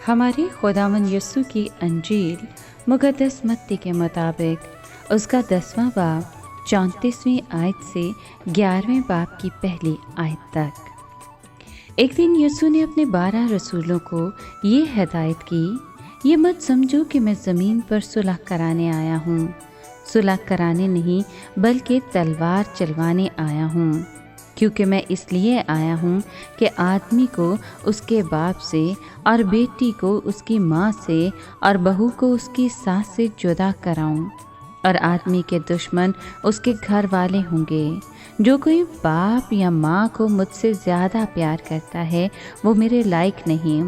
हमारे खुदावंद यीशु की अंजील मुक़द्दस मत्ती के मुताबिक उसका 10वां बाब 34वीं आयत से 11वें बाब की पहली आयत तक। एक दिन यीशु ने अपने 12 रसूलों को ये हिदायत की, ये मत समझो कि मैं ज़मीन पर सुलह कराने आया हूँ। सुलह कराने नहीं बल्कि तलवार चलवाने आया हूँ, क्योंकि मैं इसलिए आया हूँ कि आदमी को उसके बाप से और बेटी को उसकी माँ से और बहू को उसकी सास से जुदा कराऊँ, और आदमी के दुश्मन उसके घर वाले होंगे। जो कोई बाप या माँ को मुझसे ज़्यादा प्यार करता है वो मेरे लायक नहीं,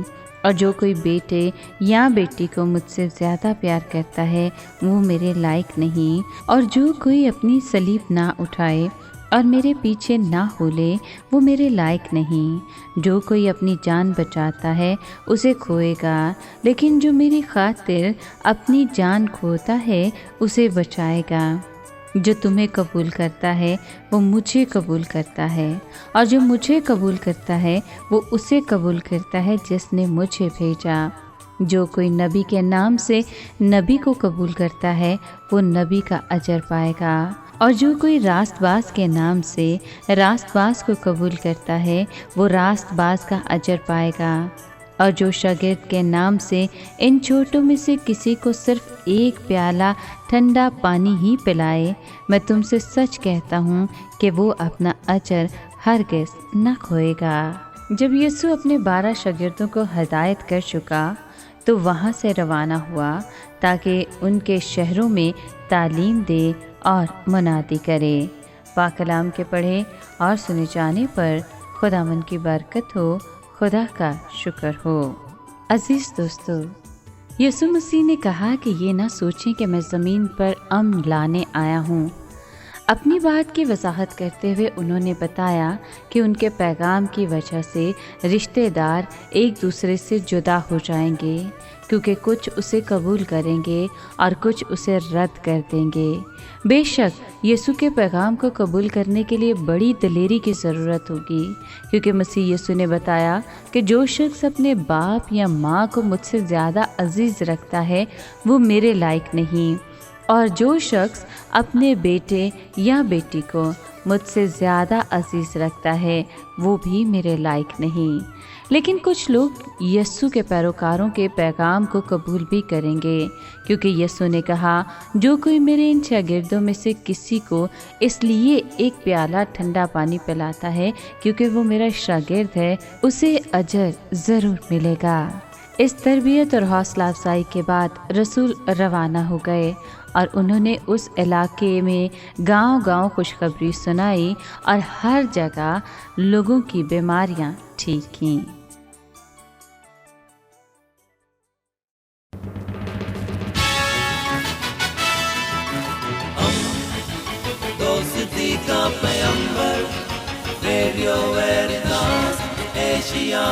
और जो कोई बेटे या बेटी को मुझसे ज़्यादा प्यार करता है वो मेरे लायक नहीं, और जो कोई अपनी सलीब ना उठाए और मेरे पीछे ना होले वो मेरे लायक नहीं। जो कोई अपनी जान बचाता है उसे खोएगा, लेकिन जो मेरी खातिर अपनी जान खोता है उसे बचाएगा। जो तुम्हें कबूल करता है वो मुझे कबूल करता है, और जो मुझे कबूल करता है वो उसे कबूल करता है जिसने मुझे भेजा। जो कोई नबी के नाम से नबी को कबूल करता है वो नबी का अजर पाएगा, और जो कोई रास्तबाज के नाम से रास्तबाज को कबूल करता है वो रास्तबाज का अजर पाएगा। और जो शागिर्द के नाम से इन छोटों में से किसी को सिर्फ एक प्याला ठंडा पानी ही पिलाए, मैं तुमसे सच कहता हूँ कि वो अपना अजर हरगिज़ न खोएगा। जब यीशु अपने 12 शागिर्दों को हिदायत कर चुका तो वहाँ से रवाना हुआ ताकि उनके शहरों में तालीम दे और मुनादी करे। पाक कलाम के पढ़े और सुने जाने पर खुदावंद की बरकत हो, खुदा का शुक्र हो। अजीज़ दोस्तों, यीशु मसीह ने कहा कि ये ना सोचें कि मैं ज़मीन पर अमन लाने आया हूँ। अपनी बात की वजाहत करते हुए उन्होंने बताया कि उनके पैगाम की वजह से रिश्तेदार एक दूसरे से जुदा हो जाएंगे, क्योंकि कुछ उसे कबूल करेंगे और कुछ उसे रद्द कर देंगे। बेशक यीशु के पैगाम को कबूल करने के लिए बड़ी दिलेरी की ज़रूरत होगी, क्योंकि मसीह यीशु ने बताया कि जो शख्स अपने बाप या माँ को मुझसे ज़्यादा अजीज़ रखता है वो मेरे लायक नहीं, और जो शख्स अपने बेटे या बेटी को मुझसे ज़्यादा अजीज़ रखता है वो भी मेरे लायक नहीं। लेकिन कुछ लोग यीशु के पैरोकारों के पैगाम को कबूल भी करेंगे, क्योंकि यीशु ने कहा, जो कोई मेरे इन शागिर्दों में से किसी को इसलिए एक प्याला ठंडा पानी पिलाता है क्योंकि वो मेरा शागिर्द है, उसे अजर ज़रूर मिलेगा। इस तरबियत और हौसला अफजाई के बाद रसूल रवाना हो गए और उन्होंने उस इलाके में गांव-गांव खुशखबरी सुनाई और हर जगह लोगों की बीमारियां ठीक कीं। दोस्ती का पैगंबर, रेडियो वेरितास एशिया।